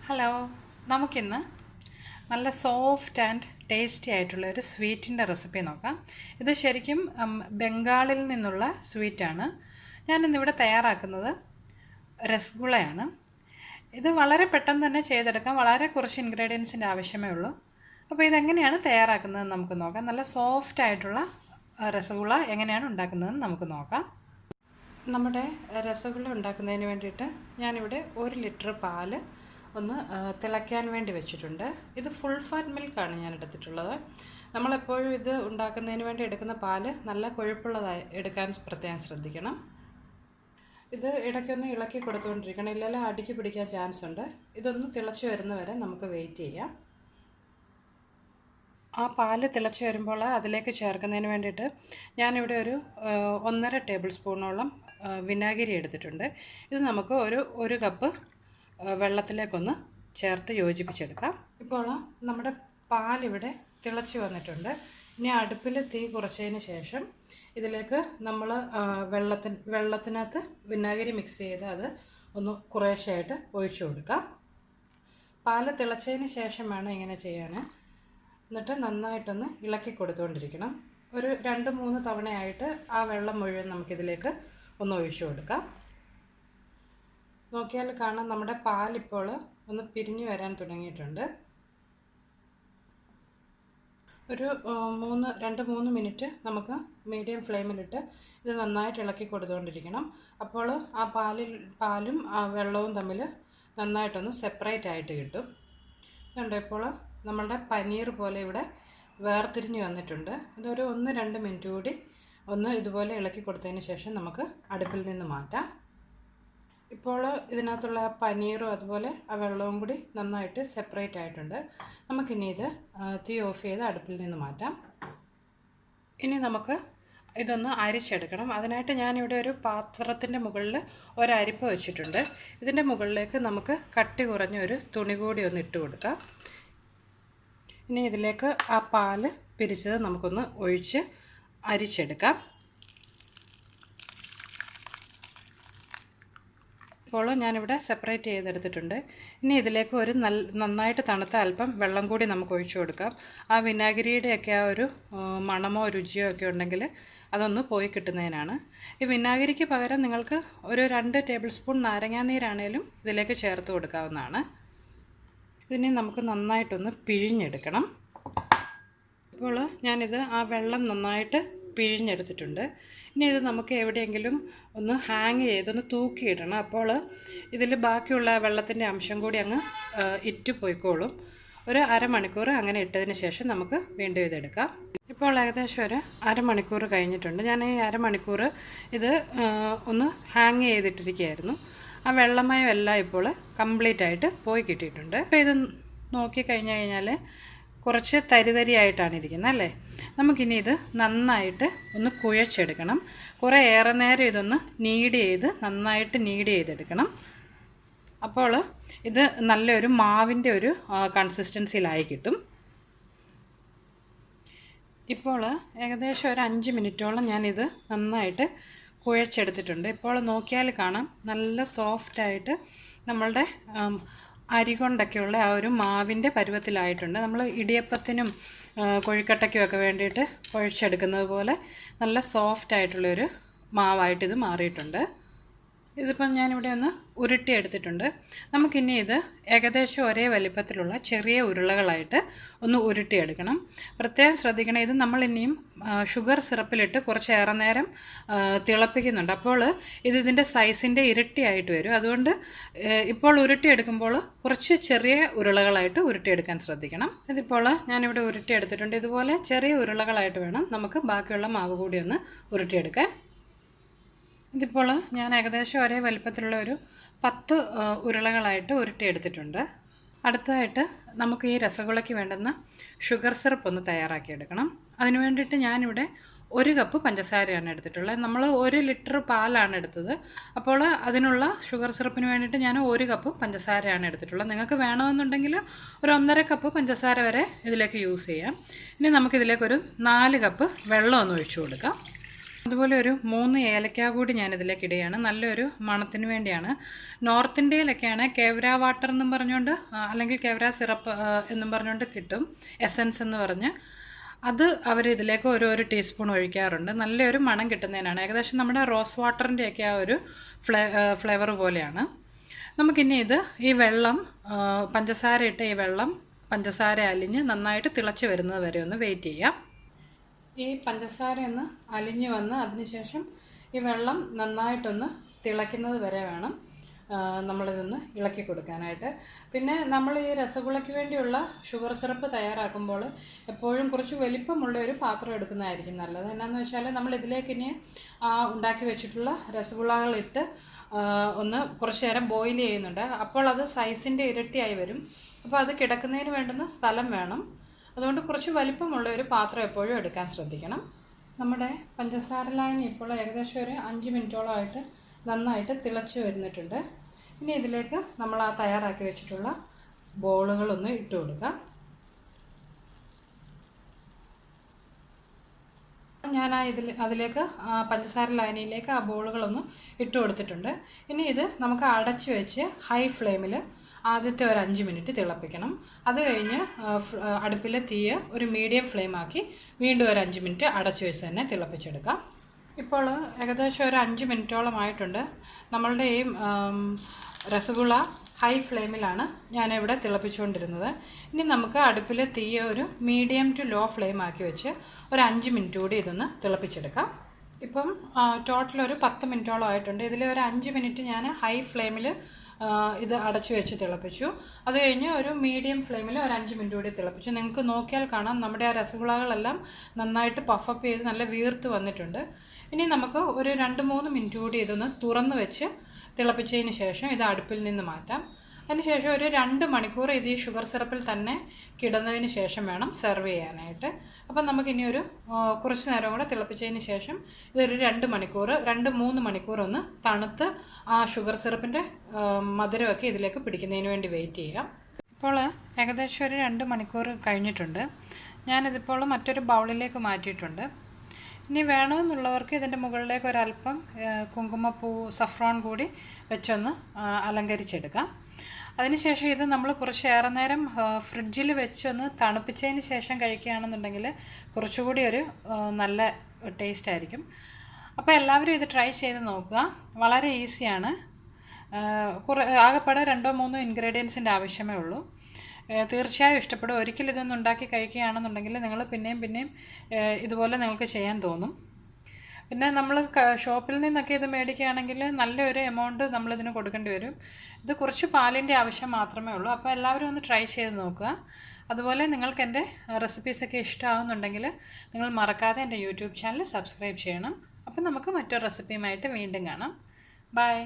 Hello, നമുക്കിന്ന് നല്ല soft and tasty ആയിട്ടുള്ള ഒരു സ്വീറ്റിൻ്റെ റെസിപ്പി നോക്കാം. ഇത് ശരിക്കും ബംഗാളിൽ നിന്നുള്ള സ്വീറ്റാണ്. ഞാനിന്നിവിടെ തയ്യാറാക്കുന്നത് രസഗുളയാണ്. ഇത് വളരെ പെട്ടെന്ന് തന്നെ ചെയ്തെടുക്കാം. വളരെ കുറച്ച് ഇൻഗ്രീഡിയൻസിൻ്റെ ആവശ്യമേ ഉള്ളൂ. അപ്പോൾ ഇതെങ്ങനെയാണ് തയ്യാറാക്കുന്നതെന്ന് നമുക്ക് നോക്കാം. നല്ല സോഫ്റ്റ് ആയിട്ടുള്ള രസഗുള എങ്ങനെയാണ് ഉണ്ടാക്കുന്നതെന്ന് നമുക്ക് നോക്കാം. നമ്മുടെ രസഗുള ഉണ്ടാക്കുന്നതിന് വേണ്ടിയിട്ട് ഞാനിവിടെ 1 ലിറ്റർ പാല് ഒന്ന് തിളയ്ക്കാൻ വേണ്ടി വെച്ചിട്ടുണ്ട്. ഇത് ഫുൾ ഫാറ്റ് മിൽക്കാണ് ഞാൻ എടുത്തിട്ടുള്ളത്. നമ്മളെപ്പോഴും ഇത് ഉണ്ടാക്കുന്നതിന് വേണ്ടി എടുക്കുന്ന പാല് നല്ല കൊഴുപ്പുള്ളതായി എടുക്കാൻ പ്രത്യേകം ശ്രദ്ധിക്കണം. ഇത് ഇടയ്ക്കൊന്ന് ഇളക്കി കൊടുത്തുകൊണ്ടിരിക്കണം, ഇല്ലെങ്കിൽ അടിക്ക് പിടിക്കാൻ ചാൻസ് ഉണ്ട്. ഇതൊന്ന് തിളച്ച് വരുന്നവരെ നമുക്ക് വെയിറ്റ് ചെയ്യാം. ആ പാല് തിളച്ച് വരുമ്പോൾ അതിലേക്ക് ചേർക്കുന്നതിന് വേണ്ടിയിട്ട് ഞാനിവിടെ ഒരു 1.5 ടേബിൾ സ്പൂണോളം വിനാഗിരി എടുത്തിട്ടുണ്ട്. ഇത് നമുക്ക് ഒരു കപ്പ് വെള്ളത്തിലേക്കൊന്ന് ചേർത്ത് യോജിപ്പിച്ചെടുക്കാം. ഇപ്പോൾ നമ്മുടെ പാലിവിടെ തിളച്ച് വന്നിട്ടുണ്ട്. ഇനി അടുപ്പിൽ തീ കുറച്ചതിന് ശേഷം ഇതിലേക്ക് നമ്മൾ വെള്ളത്തിനകത്ത് വിനാഗിരി മിക്സ് ചെയ്ത് അത് ഒന്ന് കുറേശ്ശെയായിട്ട് ഒഴിച്ചു കൊടുക്കാം. പാല് തിളച്ചതിന് ശേഷം വേണം ഇങ്ങനെ ചെയ്യാൻ. എന്നിട്ട് നന്നായിട്ടൊന്ന് ഇളക്കി കൊടുത്തുകൊണ്ടിരിക്കണം. ഒരു 2-3 തവണയായിട്ട് ആ വെള്ളം മുഴുവൻ നമുക്കിതിലേക്ക് ഒന്ന് ഒഴിച്ചു കൊടുക്കാം. നോക്കിയാൽ കാണാം, നമ്മുടെ പാലിപ്പോൾ ഒന്ന് പിരിഞ്ഞു വരാൻ തുടങ്ങിയിട്ടുണ്ട്. ഒരു 2-3 മിനിറ്റ് നമുക്ക് മീഡിയം ഫ്ലെയിമിലിട്ട് ഇത് നന്നായിട്ട് ഇളക്കി കൊടുത്തുകൊണ്ടിരിക്കണം. അപ്പോൾ ആ പാലും ആ വെള്ളവും തമ്മിൽ നന്നായിട്ടൊന്ന് സെപ്പറേറ്റ് ആയിട്ട് കിട്ടും. കണ്ടോ, ഇപ്പോൾ നമ്മളുടെ പനീർ പോലെ ഇവിടെ വേർതിരിഞ്ഞ് വന്നിട്ടുണ്ട്. ഇതൊരു 1-2 മിനിറ്റ് കൂടി ഒന്ന് ഇതുപോലെ ഇളക്കി കൊടുത്തതിന് ശേഷം നമുക്ക് അടുപ്പിൽ നിന്ന് മാറ്റാം. ഇപ്പോൾ ഇതിനകത്തുള്ള പനീറും അതുപോലെ ആ വെള്ളവും കൂടി നന്നായിട്ട് സെപ്പറേറ്റ് ആയിട്ടുണ്ട്. നമുക്കിനി ഇത് തീ ഓഫ് ചെയ്ത് അടുപ്പിൽ നിന്ന് മാറ്റാം. ഇനി നമുക്ക് ഇതൊന്ന് അരിച്ചെടുക്കണം. അതിനായിട്ട് ഞാനിവിടെ ഒരു പാത്രത്തിൻ്റെ മുകളിൽ ഒരരിപ്പ വെച്ചിട്ടുണ്ട്. ഇതിൻ്റെ മുകളിലേക്ക് നമുക്ക് കട്ടി കുറഞ്ഞ ഒരു തുണി കൂടി ഒന്ന് ഇട്ട് കൊടുക്കാം. ഇനി ഇതിലേക്ക് ആ പാല് പിരിച്ചത് നമുക്കൊന്ന് ഒഴിച്ച് അരിച്ചെടുക്കാം. ഇപ്പോൾ ഞാനിവിടെ സെപ്പറേറ്റ് ചെയ്തെടുത്തിട്ടുണ്ട്. ഇനി ഇതിലേക്ക് ഒരു നന്നായിട്ട് തണുത്ത അല്പം വെള്ളം കൂടി നമുക്ക് ഒഴിച്ചു കൊടുക്കാം. ആ വിനാഗിരിയുടെയൊക്കെ ആ ഒരു മണമോ രുചിയോ ഒക്കെ ഉണ്ടെങ്കിൽ അതൊന്ന് പോയി കിട്ടുന്നതിനാണ്. ഈ വിനാഗിരിക്ക് പകരം നിങ്ങൾക്ക് ഒരു 2 ടേബിൾ സ്പൂൺ നാരങ്ങാനീരാണേലും ഇതിലേക്ക് ചേർത്ത് കൊടുക്കാവുന്നതാണ്. ഇതിനെ നമുക്ക് നന്നായിട്ടൊന്ന് പിഴിഞ്ഞെടുക്കണം. ഇപ്പോൾ ഞാനിത് ആ വെള്ളം നന്നായിട്ട് പിഴിഞ്ഞെടുത്തിട്ടുണ്ട്. ഇനി ഇത് നമുക്ക് എവിടെയെങ്കിലും ഒന്ന് ഹാങ് ചെയ്തൊന്ന് തൂക്കിയിടണം. അപ്പോൾ ഇതിൽ ബാക്കിയുള്ള വെള്ളത്തിൻ്റെ അംശം കൂടി അങ്ങ് ഇറ്റ് പോയിക്കോളും. ഒരു അരമണിക്കൂർ അങ്ങനെ ഇട്ടതിന് ശേഷം നമുക്ക് വീണ്ടും ഇതെടുക്കാം. ഇപ്പോൾ ഏകദേശം ഒരു അരമണിക്കൂർ കഴിഞ്ഞിട്ടുണ്ട്. ഞാൻ ഈ അരമണിക്കൂർ ഇത് ഒന്ന് ഹാങ് ചെയ്തിട്ടിരിക്കുകയായിരുന്നു. ആ വെള്ളമയം എല്ലാം ഇപ്പോൾ കംപ്ലീറ്റ് ആയിട്ട് പോയി കിട്ടിയിട്ടുണ്ട്. അപ്പോൾ ഇത് നോക്കിക്കഴിഞ്ഞ് കഴിഞ്ഞാൽ കുറച്ച് തരിതരിയായിട്ടാണ് ഇരിക്കുന്നത് അല്ലേ. നമുക്കിനി ഇത് നന്നായിട്ട് ഒന്ന് കുഴച്ചെടുക്കണം. കുറേ ഏറെ നേരം ഇതൊന്ന് നന്നായിട്ട് നീഡ് ചെയ്തെടുക്കണം. അപ്പോൾ ഇത് നല്ലൊരു മാവിൻ്റെ ഒരു കൺസിസ്റ്റൻസിയിലായി കിട്ടും. ഇപ്പോൾ ഏകദേശം ഒരു 5 മിനിറ്റോളം ഞാനിത് നന്നായിട്ട് കുഴച്ചെടുത്തിട്ടുണ്ട്. ഇപ്പോൾ നോക്കിയാൽ കാണാം, നല്ല സോഫ്റ്റായിട്ട് നമ്മളുടെ അരി കൊണ്ടൊക്കെയുള്ള ആ ഒരു മാവിൻ്റെ പരുവത്തിലായിട്ടുണ്ട്. നമ്മൾ ഇടിയപ്പത്തിനും കൊഴുക്കട്ടയ്ക്കും ഒക്കെ വേണ്ടിയിട്ട് കുഴച്ചെടുക്കുന്നത് പോലെ നല്ല സോഫ്റ്റായിട്ടുള്ളൊരു മാവായിട്ടിത് മാറിയിട്ടുണ്ട്. ഇതിപ്പം ഞാനിവിടെ ഒന്ന് ഉരുട്ടിയെടുത്തിട്ടുണ്ട്. നമുക്കിനി ഇത് ഏകദേശം ഒരേ വലിപ്പത്തിലുള്ള ചെറിയ ഉരുളകളായിട്ട് ഒന്ന് ഉരുട്ടിയെടുക്കണം. പ്രത്യേകം ശ്രദ്ധിക്കണം, ഇത് നമ്മൾ ഇനിയും ഷുഗർ സിറപ്പിലിട്ട് കുറച്ചേറെ നേരം തിളപ്പിക്കുന്നുണ്ട്. അപ്പോൾ ഇതിൻ്റെ സൈസിൻ്റെ ഇരട്ടിയായിട്ട് വരും. അതുകൊണ്ട് ഇപ്പോൾ ഉരുട്ടിയെടുക്കുമ്പോൾ കുറച്ച് ചെറിയ ഉരുളകളായിട്ട് ഉരുട്ടിയെടുക്കാൻ ശ്രദ്ധിക്കണം. ഇതിപ്പോൾ ഞാനിവിടെ ഉരുട്ടിയെടുത്തിട്ടുണ്ട്. ഇതുപോലെ ചെറിയ ഉരുളകളായിട്ട് വേണം നമുക്ക് ബാക്കിയുള്ള മാവ് കൂടി ഒന്ന് ഉരുട്ടിയെടുക്കാൻ. ഇതിപ്പോൾ ഞാൻ ഏകദേശം ഒരേ വലിപ്പത്തിലുള്ള ഒരു 10 ഉരുളകളായിട്ട് ഉരുട്ടിയെടുത്തിട്ടുണ്ട്. അടുത്തതായിട്ട് നമുക്ക് ഈ രസഗുളയ്ക്ക് വേണ്ടുന്ന ഷുഗർ സിറപ്പ് ഒന്ന് തയ്യാറാക്കിയെടുക്കണം. അതിന് വേണ്ടിയിട്ട് ഞാനിവിടെ 1 കപ്പ് പഞ്ചസാരയാണ് എടുത്തിട്ടുള്ളത്. നമ്മൾ 1 ലിറ്റർ പാലാണ് എടുത്തത്. അപ്പോൾ അതിനുള്ള ഷുഗർ സിറപ്പിന് വേണ്ടിയിട്ട് ഞാൻ 1 കപ്പ് പഞ്ചസാരയാണ് എടുത്തിട്ടുള്ളത്. നിങ്ങൾക്ക് വേണമെന്നുണ്ടെങ്കിൽ ഒരു 1.5 കപ്പ് പഞ്ചസാര വരെ ഇതിലേക്ക് യൂസ് ചെയ്യാം. ഇനി നമുക്കിതിലേക്കൊരു 4 കപ്പ് വെള്ളം ഒന്ന് ഒഴിച്ചു കൊടുക്കാം. അതുപോലെ ഒരു 3 ഏലക്ക കൂടി ഞാനിതിലേക്ക് ഇടുകയാണ്, നല്ലൊരു മണത്തിന് വേണ്ടിയാണ്. നോർത്ത് ഇന്ത്യയിലൊക്കെയാണ് കേവര വാട്ടർ എന്നും പറഞ്ഞുകൊണ്ട് അല്ലെങ്കിൽ കേവര സിറപ്പ് എന്നും പറഞ്ഞുകൊണ്ട് കിട്ടും, എസൻസ് എന്ന് പറഞ്ഞ്. അത് അവർ ഇതിലേക്ക് ഓരോ ടീസ്പൂൺ ഒഴിക്കാറുണ്ട്. നല്ലൊരു മണം കിട്ടുന്നതിനാണ്. ഏകദേശം നമ്മുടെ റോസ് വാട്ടറിൻ്റെയൊക്കെ ആ ഒരു ഫ്ലേവർ പോലെയാണ്. നമുക്കിനി ഈ വെള്ളം, പഞ്ചസാര ഇട്ട ഈ വെള്ളം പഞ്ചസാര അലിഞ്ഞ് നന്നായിട്ട് തിളച്ച് വരുന്നത് വരെ ഒന്ന് വെയിറ്റ് ചെയ്യാം. ഈ പഞ്ചസാര ഒന്ന് അലിഞ്ഞ് വന്ന് അതിനുശേഷം ഈ വെള്ളം നന്നായിട്ടൊന്ന് തിളയ്ക്കുന്നത് വരെ വേണം നമ്മളിതൊന്ന് ഇളക്കി കൊടുക്കാനായിട്ട്. പിന്നെ നമ്മൾ ഈ രസഗുളയ്ക്ക് വേണ്ടിയുള്ള ഷുഗർ സിറപ്പ് തയ്യാറാക്കുമ്പോൾ എപ്പോഴും കുറച്ച് വലിപ്പമുള്ള ഒരു പാത്രം എടുക്കുന്നതായിരിക്കും നല്ലത്. എന്നാന്ന് വെച്ചാൽ നമ്മൾ ഇതിലേക്ക് ഇനി ഉണ്ടാക്കി വെച്ചിട്ടുള്ള രസഗുളകളിട്ട് ഒന്ന് കുറച്ച് നേരം ബോയിൽ ചെയ്യുന്നുണ്ട്. അപ്പോൾ അത് സൈസിൻ്റെ ഇരട്ടിയായി വരും. അപ്പോൾ അത് കിടക്കുന്നതിന് വേണ്ടുന്ന സ്ഥലം വേണം. അതുകൊണ്ട് കുറച്ച് വലിപ്പമുള്ള ഒരു പാത്രം എപ്പോഴും എടുക്കാൻ ശ്രദ്ധിക്കണം. നമ്മുടെ പഞ്ചസാര ലായനി ഇപ്പോൾ ഏകദേശം ഒരു 5 മിനിറ്റോളമായിട്ട് നന്നായിട്ട് തിളച്ച് വരുന്നിട്ടുണ്ട്. ഇനി ഇതിലേക്ക് നമ്മൾ തയ്യാറാക്കി വെച്ചിട്ടുള്ള ബോളുകളൊന്ന് ഇട്ട് കൊടുക്കാം. ഞാൻ അതിലേക്ക് പഞ്ചസാര ലായനിയിലേക്ക് ആ ബോളുകളൊന്ന് ഇട്ട് കൊടുത്തിട്ടുണ്ട്. ഇനി ഇത് നമുക്ക് അടച്ച് വെച്ച് ഹൈ ഫ്ലെയിമിൽ ആദ്യത്തെ ഒരു 5 മിനിറ്റ് തിളപ്പിക്കണം. അത് കഴിഞ്ഞ് അടുപ്പിലെ തീയ് ഒരു മീഡിയം ഫ്ലെയിമാക്കി വീണ്ടും ഒരു 5 മിനിറ്റ് അടച്ചു വെച്ച് തന്നെ തിളപ്പിച്ചെടുക്കാം. ഇപ്പോൾ ഏകദേശം ഒരു 5 മിനിറ്റോളമായിട്ടുണ്ട്. നമ്മളുടെ ഈ രസഗുള ഹൈ ഫ്ലെയിമിലാണ് ഞാനിവിടെ തിളപ്പിച്ചുകൊണ്ടിരുന്നത്. ഇനി നമുക്ക് അടുപ്പിലെ തീയ് ഒരു മീഡിയം ടു ലോ ഫ്ലെയിം ആക്കി വെച്ച് ഒരു 5 മിനിറ്റ് കൂടി ഇതൊന്ന് തിളപ്പിച്ചെടുക്കാം. ഇപ്പം ടോട്ടൽ ഒരു 10 മിനിറ്റോളം ആയിട്ടുണ്ട്. ഇതിൽ ഒരു 5 മിനിറ്റ് ഞാൻ ഹൈ ഫ്ലെയിമിൽ ഇത് അടച്ചു വെച്ച് തിളപ്പിച്ചു. അത് കഴിഞ്ഞ് ഒരു മീഡിയം ഫ്ലെയിമിൽ ഒരു 5 മിനിറ്റ് കൂടി തിളപ്പിച്ചു. നിങ്ങൾക്ക് നോക്കിയാൽ കാണാം നമ്മുടെ ആ രസഗുളകളെല്ലാം നന്നായിട്ട് പഫപ്പ് ചെയ്ത് നല്ല വീർത്ത് വന്നിട്ടുണ്ട്. ഇനി നമുക്ക് ഒരു 2-3 മിനിറ്റ് കൂടി ഇതൊന്ന് തുറന്ന് വെച്ച് തിളപ്പിച്ചതിന് ശേഷം ഇത് അടുപ്പിൽ നിന്ന് മാറ്റാം. അതിനുശേഷം ഒരു 2 മണിക്കൂർ ഇത് ഈ ഷുഗർ സിറപ്പിൽ തന്നെ കിടന്നതിന് ശേഷം വേണം സെർവ് ചെയ്യാനായിട്ട്. അപ്പം നമുക്കിനി ഒരു കുറച്ച് നേരം കൂടെ തിളപ്പിച്ചതിന് ശേഷം ഇതൊരു 2-3 മണിക്കൂർ ഒന്ന് തണുത്ത് ആ ഷുഗർ സിറപ്പിൻ്റെ മധുരമൊക്കെ ഇതിലേക്ക് പിടിക്കുന്നതിന് വേണ്ടി വെയിറ്റ് ചെയ്യാം. ഇപ്പോൾ ഏകദേശം ഒരു 2 മണിക്കൂർ കഴിഞ്ഞിട്ടുണ്ട്. ഞാനിതിപ്പോൾ മറ്റൊരു ബൗളിലേക്ക് മാറ്റിയിട്ടുണ്ട്. ഇനി വേണമെന്നുള്ളവർക്ക് ഇതിൻ്റെ മുകളിലേക്ക് ഒരല്പം കുങ്കുമപ്പൂ, സഫ്രോൺ കൂടി വെച്ചൊന്ന് അലങ്കരിച്ചെടുക്കാം. അതിനുശേഷം ഇത് നമ്മൾ കുറച്ചേറെ നേരം ഫ്രിഡ്ജിൽ വെച്ചൊന്ന് തണുപ്പിച്ചതിന് ശേഷം കഴിക്കുകയാണെന്നുണ്ടെങ്കിൽ കുറച്ചുകൂടി ഒരു നല്ല ടേസ്റ്റ് ആയിരിക്കും. അപ്പോൾ എല്ലാവരും ഇത് ട്രൈ ചെയ്ത് നോക്കുക. വളരെ ഈസിയാണ്. ആകെപ്പാടെ 2-3 ഇൻഗ്രീഡിയൻസിൻ്റെ ആവശ്യമേ ഉള്ളൂ. തീർച്ചയായും ഇഷ്ടപ്പെടും. ഒരിക്കലും ഇതൊന്നും ഉണ്ടാക്കി കഴിക്കുകയാണെന്നുണ്ടെങ്കിൽ നിങ്ങൾ പിന്നെയും ഇതുപോലെ നിങ്ങൾക്ക് ചെയ്യാൻ തോന്നും. പിന്നെ നമ്മൾ ഷോപ്പിൽ നിന്നൊക്കെ ഇത് മേടിക്കുകയാണെങ്കിൽ നല്ലൊരു എമൗണ്ട് നമ്മളിതിന് കൊടുക്കേണ്ടി വരും. ഇത് കുറച്ച് പാലിൻ്റെ ആവശ്യം മാത്രമേ ഉള്ളൂ. അപ്പോൾ എല്ലാവരും ഒന്ന് ട്രൈ ചെയ്ത് നോക്കുക. അതുപോലെ നിങ്ങൾക്ക് എൻ്റെ റെസിപ്പീസൊക്കെ ഇഷ്ടമാകുന്നുണ്ടെങ്കിൽ നിങ്ങൾ മറക്കാതെ എൻ്റെ യൂട്യൂബ് ചാനൽ സബ്സ്ക്രൈബ് ചെയ്യണം. അപ്പോൾ നമുക്ക് മറ്റൊരു റെസിപ്പിയുമായിട്ട് വീണ്ടും കാണാം. ബൈ.